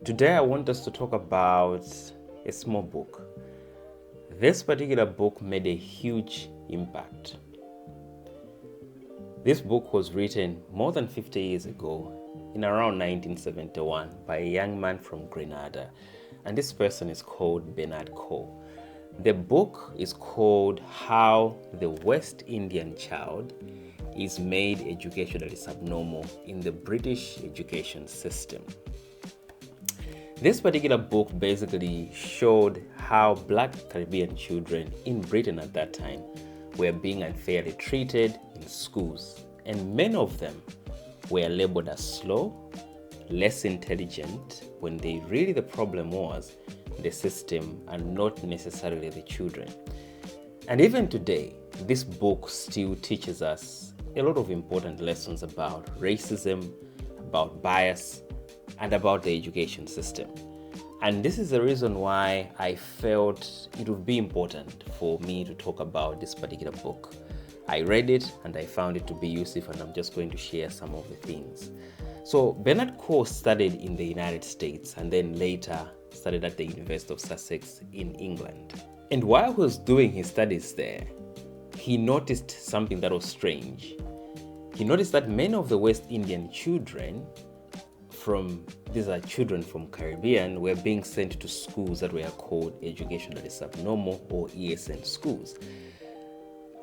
Today I want us to talk about a small book. This particular book made a huge impact. This book was written more than 50 years ago in around 1971 by a young man from Grenada, and this person is called Bernard Coard. The book is called How the West Indian Child is Made Educationally Subnormal in the British Education System. This particular book basically showed how Black Caribbean children in Britain at that time were being unfairly treated in schools, and many of them were labeled as slow, less intelligent, when the problem was the system and not necessarily the children. And even today, this book still teaches us a lot of important lessons about racism, about bias, and about the education system. And this is the reason why I felt it would be important for me to talk about this particular book. I read it and I found it to be useful, and I'm just going to share some of the things. So Bernard Coard studied in the United States and then later studied at the University of Sussex in England. And while he was doing his studies there, he noticed something that was strange. He noticed that many of the West Indian children these are children from Caribbean, were being sent to schools that were called educationally subnormal or ESN schools.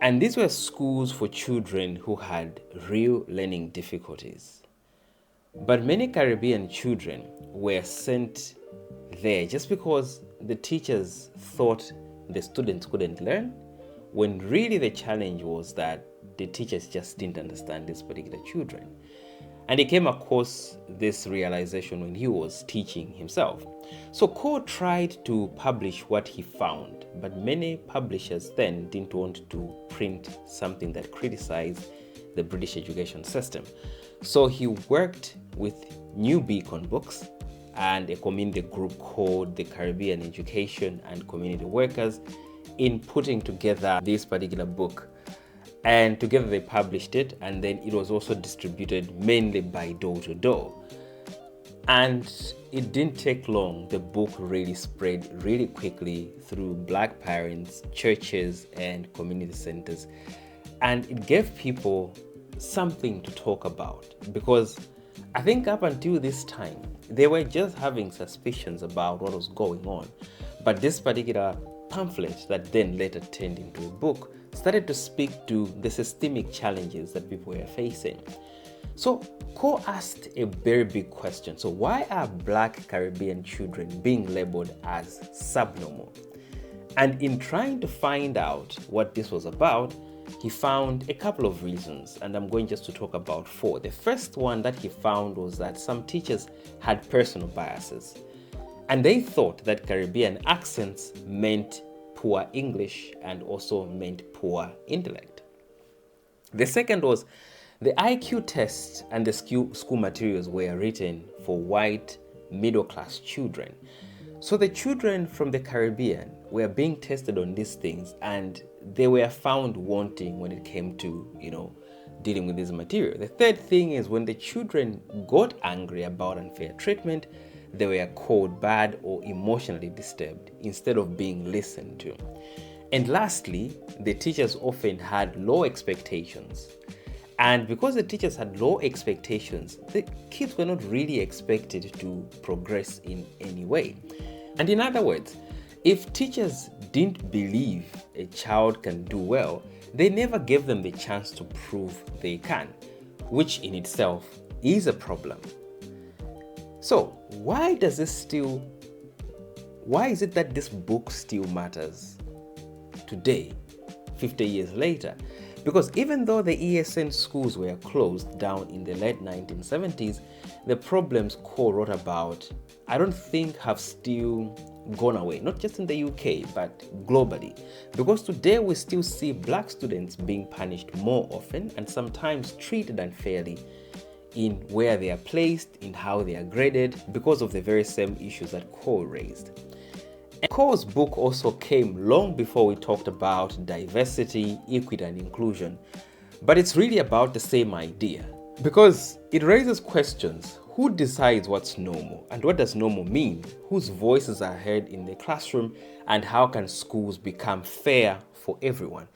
And these were schools for children who had real learning difficulties. But many Caribbean children were sent there just because the teachers thought the students couldn't learn, when really the challenge was that the teachers just didn't understand these particular children. And he came across this realization when he was teaching himself. So Coard tried to publish what he found, but many publishers then didn't want to print something that criticized the British education system. So he worked with New Beacon Books and a community group called the Caribbean Education and Community Workers in putting together this particular book. And together they published it, and then it was also distributed mainly by door to door. And it didn't take long. The book really spread really quickly through Black parents, churches, and community centers. And it gave people something to talk about, because I think up until this time, they were just having suspicions about what was going on. But this particular pamphlet that then later turned into a book started to speak to the systemic challenges that people were facing. So Coard asked a very big question. So why are Black Caribbean children being labeled as subnormal? And in trying to find out what this was about, he found a couple of reasons, and I'm going just to talk about four. The first one that he found was that some teachers had personal biases, and they thought that Caribbean accents meant poor English and also meant poor intellect. The second was the IQ tests and the school materials were written for white middle-class children. So the children from the Caribbean were being tested on these things, and they were found wanting when it came to, dealing with this material. The third thing is when the children got angry about unfair treatment, they were called bad or emotionally disturbed instead of being listened to. And lastly, the teachers often had low expectations. And because the teachers had low expectations, the kids were not really expected to progress in any way. And in other words, if teachers didn't believe a child can do well, they never gave them the chance to prove they can, which in itself is a problem. So why is it that this book still matters today, 50 years later? Because even though the ESN schools were closed down in the late 1970s, the problems Coard wrote about, I don't think have still gone away, not just in the UK, but globally. Because today we still see Black students being punished more often and sometimes treated unfairly in where they are placed, in how they are graded, because of the very same issues that Coard raised. And Coard's book also came long before we talked about diversity, equity, and inclusion, but it's really about the same idea, because it raises questions. Who decides what's normal, and what does normal mean? Whose voices are heard in the classroom, and how can schools become fair for everyone?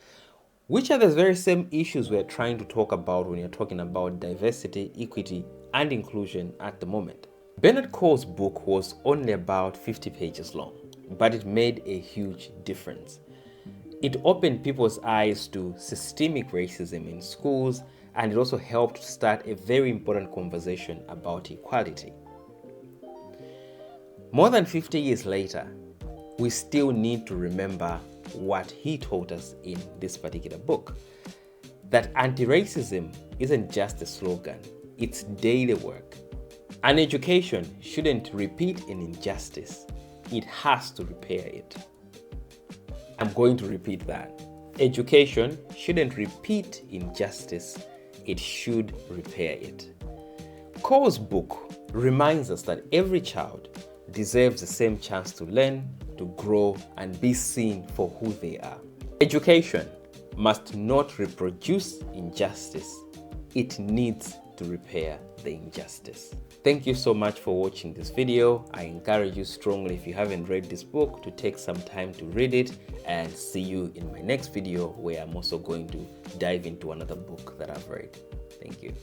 Which are the very same issues we're trying to talk about when you're talking about diversity, equity, and inclusion at the moment. Bernard Cole's book was only about 50 pages long, but it made a huge difference. It opened people's eyes to systemic racism in schools, and it also helped to start a very important conversation about equality. More than 50 years later, we still need to remember what he taught us in this particular book. That anti-racism isn't just a slogan, it's daily work. An education shouldn't repeat an injustice, it has to repair it. I'm going to repeat that. Education shouldn't repeat injustice, it should repair it. Cole's book reminds us that every child deserves the same chance to learn, to grow, and be seen for who they are. Education must not reproduce injustice, it needs to repair the injustice. Thank you so much for watching this video. I encourage you strongly, if you haven't read this book, to take some time to read it, and see you in my next video where I'm also going to dive into another book that I've read. Thank you.